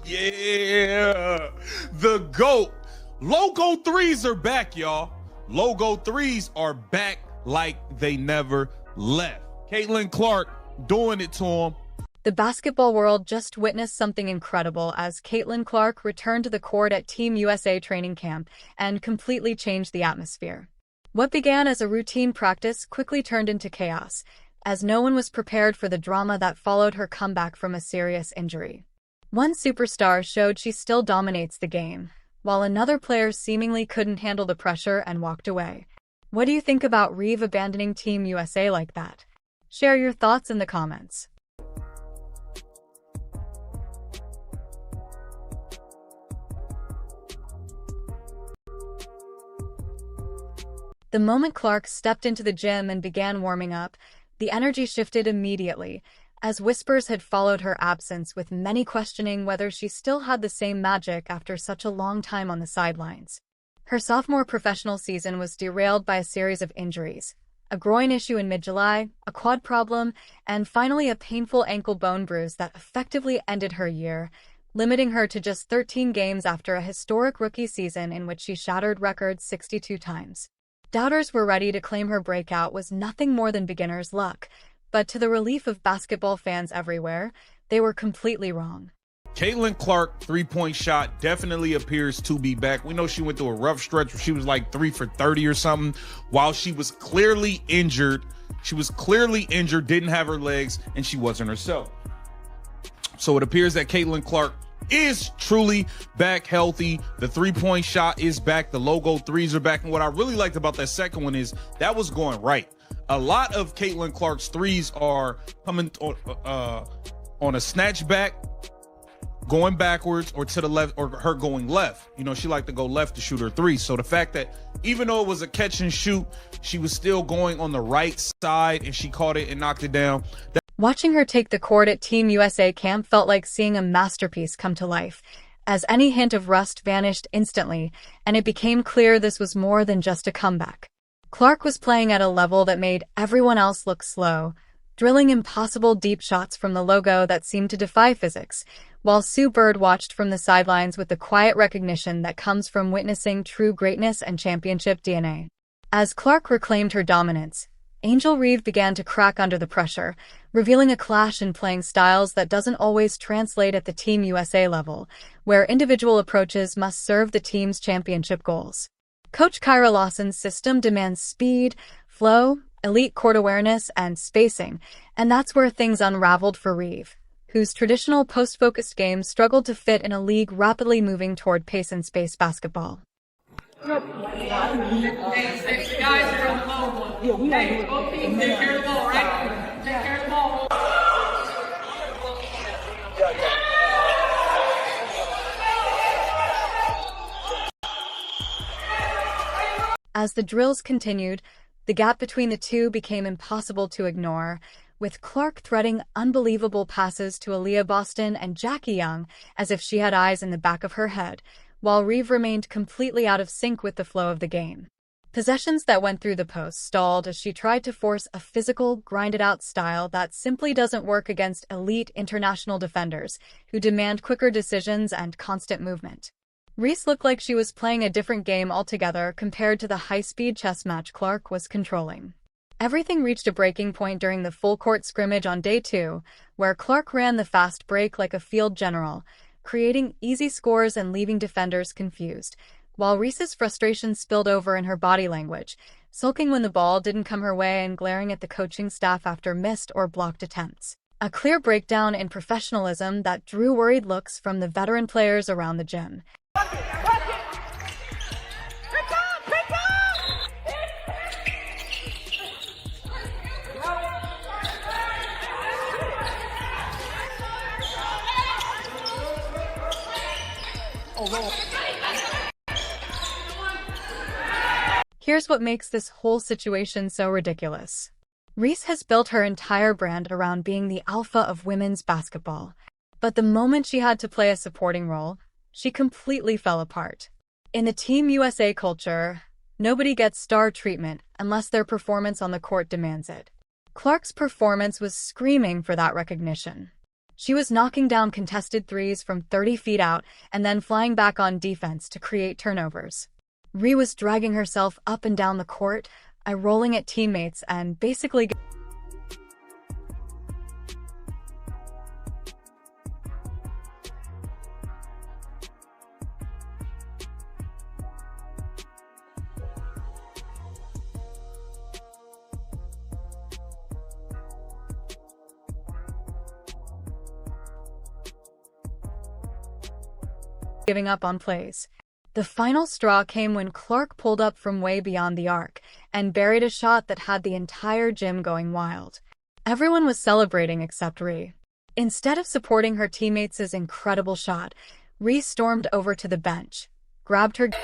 Yeah, the GOAT. Logo threes are back, y'all. Logo threes are back like they never left. Caitlin Clark doing it to him. The basketball world just witnessed something incredible as Caitlin Clark returned to the court at Team USA training camp and completely changed the atmosphere. What began as a routine practice quickly turned into chaos, as no one was prepared for the drama that followed her comeback from a serious injury. One superstar showed she still dominates the game, while another player seemingly couldn't handle the pressure and walked away. What do you think about Reeve abandoning Team USA like that? Share your thoughts in the comments. The moment Clark stepped into the gym and began warming up, the energy shifted immediately, as whispers had followed her absence, with many questioning whether she still had the same magic after such a long time on the sidelines. Her sophomore professional season was derailed by a series of injuries: a groin issue in mid-July, a quad problem, and finally a painful ankle bone bruise that effectively ended her year, limiting her to just 13 games after a historic rookie season in which she shattered records 62 times. Doubters were ready to claim her breakout was nothing more than beginner's luck, but to the relief of basketball fans everywhere, they were completely wrong. Caitlin Clark three-point shot definitely appears to be back. We know she went through a rough stretch where she was like 3 for 30 or something, while she was clearly injured. Didn't have her legs, and she wasn't herself. So it appears that Caitlin Clark is truly back healthy. The three-point shot is back. The logo threes are back. And what I really liked about that second one is that was going right. A lot of Caitlin Clark's threes are coming on a snatch back, going backwards, or to the left, or her going left. You know, she liked to go left to shoot her threes. So the fact that even though it was a catch and shoot, she was still going on the right side and she caught it and knocked it down. Watching her take the court at Team USA camp felt like seeing a masterpiece come to life, as any hint of rust vanished instantly, and it became clear this was more than just a comeback. Clark was playing at a level that made everyone else look slow, drilling impossible deep shots from the logo that seemed to defy physics, while Sue Bird watched from the sidelines with the quiet recognition that comes from witnessing true greatness and championship DNA. As Clark reclaimed her dominance, Angel Reese began to crack under the pressure, revealing a clash in playing styles that doesn't always translate at the Team USA level, where individual approaches must serve the team's championship goals. Coach Kyra Lawson's system demands speed, flow, elite court awareness, and spacing, and that's where things unraveled for Reeve, whose traditional post-focused game struggled to fit in a league rapidly moving toward pace and space basketball. Hey, guys are on the ball. Hey, both teams, take care of the ball, right? Take care of the ball. As the drills continued, the gap between the two became impossible to ignore, with Clark threading unbelievable passes to Aaliyah Boston and Jackie Young as if she had eyes in the back of her head, while Reeve remained completely out of sync with the flow of the game. Possessions that went through the post stalled as she tried to force a physical, grinded-out style that simply doesn't work against elite international defenders who demand quicker decisions and constant movement. Reese looked like she was playing a different game altogether compared to the high-speed chess match Clark was controlling. Everything reached a breaking point during the full-court scrimmage on day 2, where Clark ran the fast break like a field general, creating easy scores and leaving defenders confused, while Reese's frustration spilled over in her body language, sulking when the ball didn't come her way and glaring at the coaching staff after missed or blocked attempts. A clear breakdown in professionalism that drew worried looks from the veteran players around the gym. Here's what makes this whole situation so ridiculous. Reese has built her entire brand around being the alpha of women's basketball, but the moment she had to play a supporting role, she completely fell apart. In the Team USA culture, nobody gets star treatment unless their performance on the court demands it. Clark's performance was screaming for that recognition. She was knocking down contested threes from 30 feet out and then flying back on defense to create turnovers. Reese was dragging herself up and down the court, rolling at teammates and basically giving up on plays. The final straw came when Clark pulled up from way beyond the arc and buried a shot that had the entire gym going wild. Everyone was celebrating except Reese. Instead of supporting her teammates' incredible shot, Reese stormed over to the bench, grabbed her gear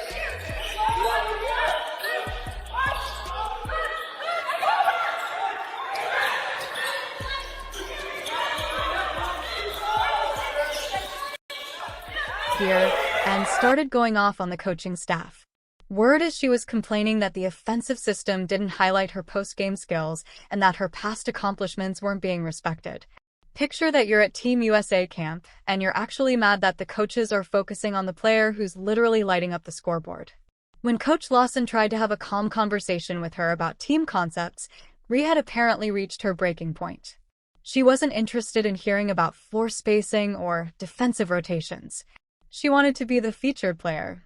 and started going off on the coaching staff. Word is she was complaining that the offensive system didn't highlight her post-game skills and that her past accomplishments weren't being respected. Picture that you're at Team USA camp and you're actually mad that the coaches are focusing on the player who's literally lighting up the scoreboard. When Coach Lawson tried to have a calm conversation with her about team concepts, Reese had apparently reached her breaking point. She wasn't interested in hearing about floor spacing or defensive rotations. She wanted to be the featured player.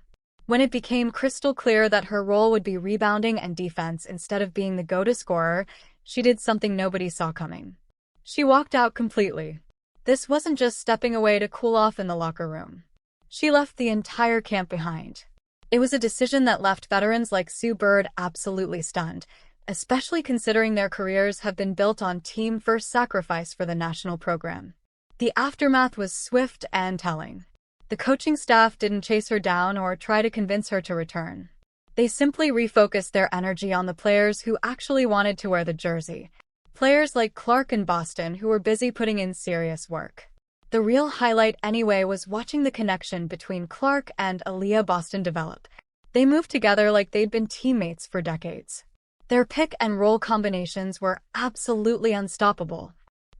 When it became crystal clear that her role would be rebounding and defense instead of being the go-to scorer, she did something nobody saw coming. She walked out completely. This wasn't just stepping away to cool off in the locker room. She left the entire camp behind. It was a decision that left veterans like Sue Bird absolutely stunned, especially considering their careers have been built on team-first sacrifice for the national program. The aftermath was swift and telling. The coaching staff didn't chase her down or try to convince her to return. They simply refocused their energy on the players who actually wanted to wear the jersey. Players like Clark and Boston who were busy putting in serious work. The real highlight anyway was watching the connection between Clark and Aaliyah Boston develop. They moved together like they'd been teammates for decades. Their pick-and-roll combinations were absolutely unstoppable.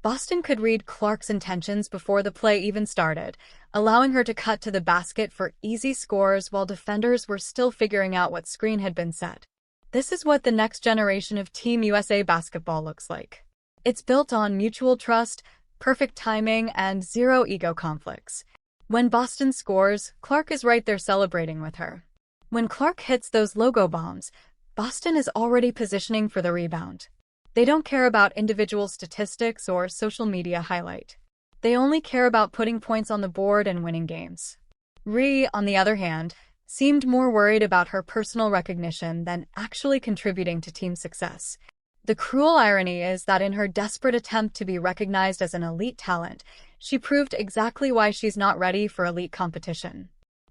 Boston could read Clark's intentions before the play even started, allowing her to cut to the basket for easy scores while defenders were still figuring out what screen had been set. This is what the next generation of Team USA basketball looks like. It's built on mutual trust, perfect timing, and zero ego conflicts. When Boston scores, Clark is right there celebrating with her. When Clark hits those logo bombs, Boston is already positioning for the rebound. They don't care about individual statistics or social media highlight. They only care about putting points on the board and winning games. Reese, on the other hand, seemed more worried about her personal recognition than actually contributing to team success. The cruel irony is that in her desperate attempt to be recognized as an elite talent, she proved exactly why she's not ready for elite competition.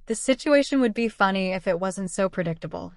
The situation would be funny if it wasn't so predictable.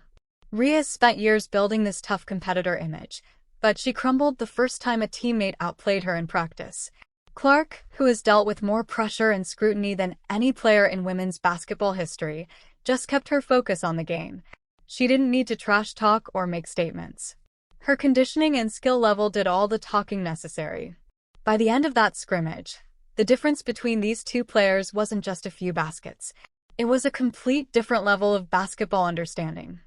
Reese spent years building this tough competitor image, but she crumbled the first time a teammate outplayed her in practice. Clark, who has dealt with more pressure and scrutiny than any player in women's basketball history, just kept her focus on the game. She didn't need to trash talk or make statements. Her conditioning and skill level did all the talking necessary. By the end of that scrimmage, the difference between these two players wasn't just a few baskets. It was a complete different level of basketball understanding.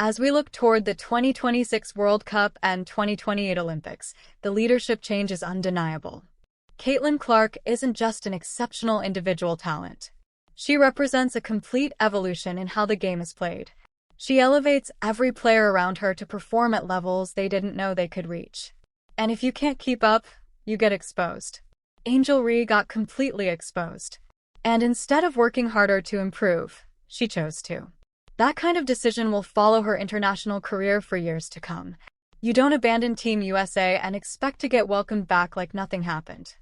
As we look toward the 2026 World Cup and 2028 Olympics, the leadership change is undeniable. Caitlin Clark isn't just an exceptional individual talent. She represents a complete evolution in how the game is played. She elevates every player around her to perform at levels they didn't know they could reach. And if you can't keep up, you get exposed. Angel Reese got completely exposed. And instead of working harder to improve, she chose to. That kind of decision will follow her international career for years to come. You don't abandon Team USA and expect to get welcomed back like nothing happened.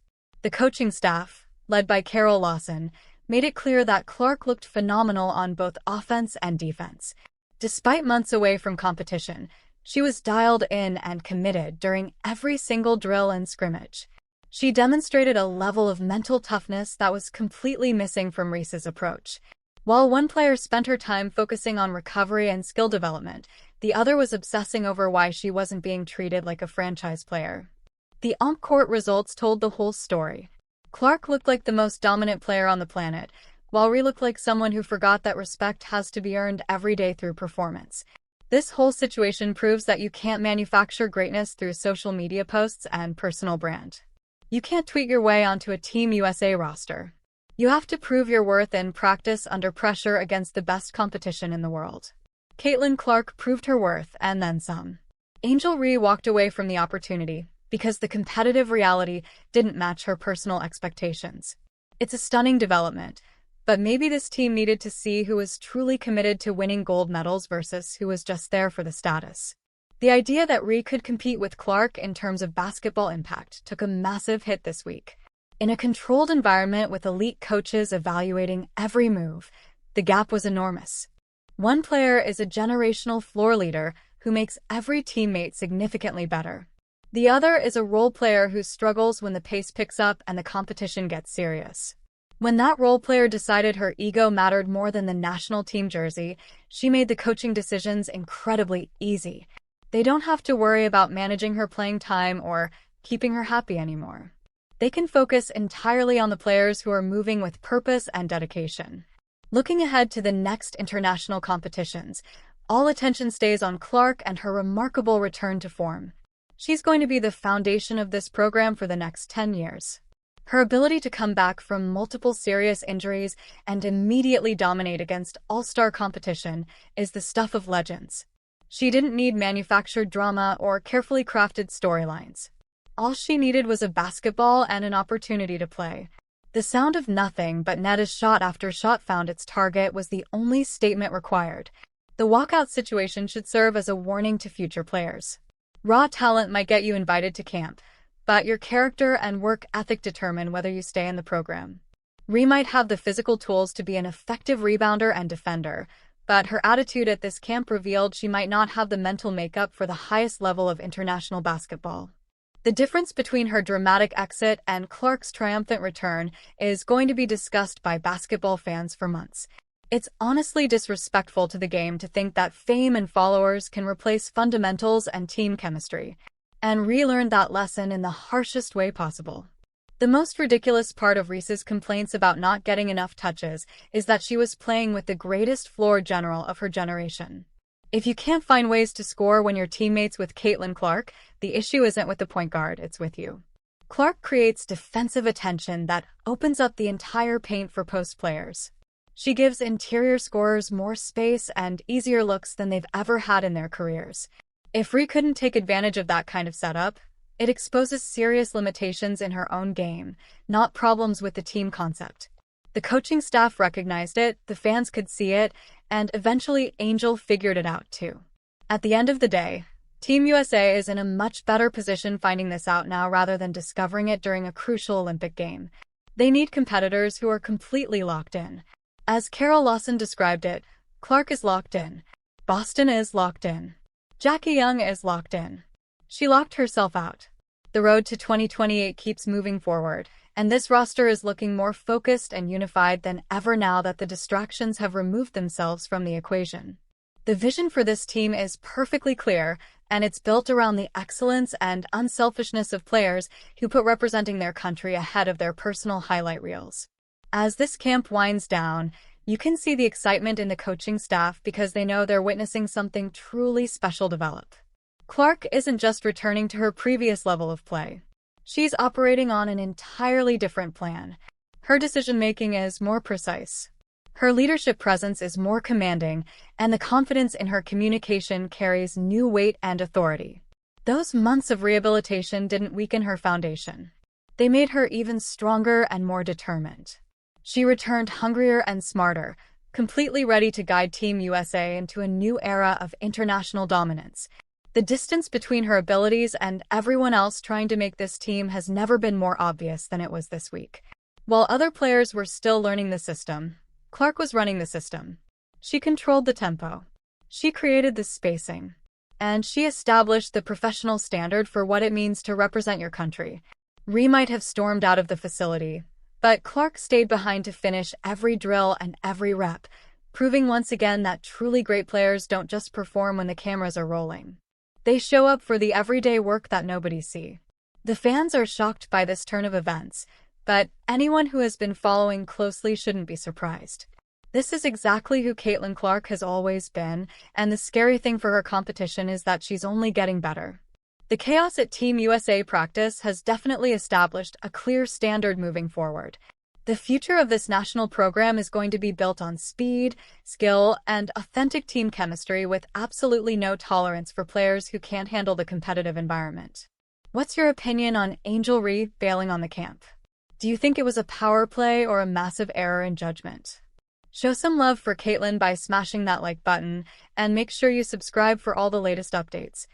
The coaching staff, led by Carol Lawson, made it clear that Clark looked phenomenal on both offense and defense. Despite months away from competition, she was dialed in and committed during every single drill and scrimmage. She demonstrated a level of mental toughness that was completely missing from Reese's approach. While one player spent her time focusing on recovery and skill development, the other was obsessing over why she wasn't being treated like a franchise player. The on-court results told the whole story. Clark looked like the most dominant player on the planet, while Reese looked like someone who forgot that respect has to be earned every day through performance. This whole situation proves that you can't manufacture greatness through social media posts and personal brand. You can't tweet your way onto a Team USA roster. You have to prove your worth in practice under pressure against the best competition in the world. Caitlin Clark proved her worth, and then some. Angel Reese walked away from the opportunity because the competitive reality didn't match her personal expectations. It's a stunning development, but maybe this team needed to see who was truly committed to winning gold medals versus who was just there for the status. The idea that Reese could compete with Clark in terms of basketball impact took a massive hit this week. In a controlled environment with elite coaches evaluating every move, the gap was enormous. One player is a generational floor leader who makes every teammate significantly better. The other is a role player who struggles when the pace picks up and the competition gets serious. When that role player decided her ego mattered more than the national team jersey, she made the coaching decisions incredibly easy. They don't have to worry about managing her playing time or keeping her happy anymore. They can focus entirely on the players who are moving with purpose and dedication. Looking ahead to the next international competitions, all attention stays on Clark and her remarkable return to form. She's going to be the foundation of this program for the next 10 years. Her ability to come back from multiple serious injuries and immediately dominate against all-star competition is the stuff of legends. She didn't need manufactured drama or carefully crafted storylines. All she needed was a basketball and an opportunity to play. The sound of nothing but net as shot after shot found its target was the only statement required. The walkout situation should serve as a warning to future players. Raw talent might get you invited to camp, but your character and work ethic determine whether you stay in the program. Reese might have the physical tools to be an effective rebounder and defender, but her attitude at this camp revealed she might not have the mental makeup for the highest level of international basketball. The difference between her dramatic exit and Clark's triumphant return is going to be discussed by basketball fans for months. It's honestly disrespectful to the game to think that fame and followers can replace fundamentals and team chemistry, and relearn that lesson in the harshest way possible. The most ridiculous part of Reese's complaints about not getting enough touches is that she was playing with the greatest floor general of her generation. If you can't find ways to score when you're teammates with Caitlin Clark, the issue isn't with the point guard, it's with you. Clark creates defensive attention that opens up the entire paint for post players. She gives interior scorers more space and easier looks than they've ever had in their careers. If Reese couldn't take advantage of that kind of setup, it exposes serious limitations in her own game, not problems with the team concept. The coaching staff recognized it, the fans could see it, and eventually Angel figured it out too. At the end of the day, Team USA is in a much better position finding this out now rather than discovering it during a crucial Olympic game. They need competitors who are completely locked in. As Carol Lawson described it, Clark is locked in. Boston is locked in. Jackie Young is locked in. She locked herself out. The road to 2028 keeps moving forward, and this roster is looking more focused and unified than ever now that the distractions have removed themselves from the equation. The vision for this team is perfectly clear, and it's built around the excellence and unselfishness of players who put representing their country ahead of their personal highlight reels. As this camp winds down, you can see the excitement in the coaching staff because they know they're witnessing something truly special develop. Clark isn't just returning to her previous level of play. She's operating on an entirely different plan. Her decision-making is more precise. Her leadership presence is more commanding, and the confidence in her communication carries new weight and authority. Those months of rehabilitation didn't weaken her foundation. They made her even stronger and more determined. She returned hungrier and smarter, completely ready to guide Team USA into a new era of international dominance. The distance between her abilities and everyone else trying to make this team has never been more obvious than it was this week. While other players were still learning the system, Clark was running the system. She controlled the tempo. She created the spacing. And she established the professional standard for what it means to represent your country. Reese might have stormed out of the facility, but Clark stayed behind to finish every drill and every rep, proving once again that truly great players don't just perform when the cameras are rolling. They show up for the everyday work that nobody sees. The fans are shocked by this turn of events, but anyone who has been following closely shouldn't be surprised. This is exactly who Caitlin Clark has always been, and the scary thing for her competition is that she's only getting better. The chaos at Team USA practice has definitely established a clear standard moving forward. The future of this national program is going to be built on speed, skill, and authentic team chemistry with absolutely no tolerance for players who can't handle the competitive environment. What's your opinion on Angel Reese bailing on the camp? Do you think it was a power play or a massive error in judgment? Show some love for Caitlin by smashing that like button, and make sure you subscribe for all the latest updates.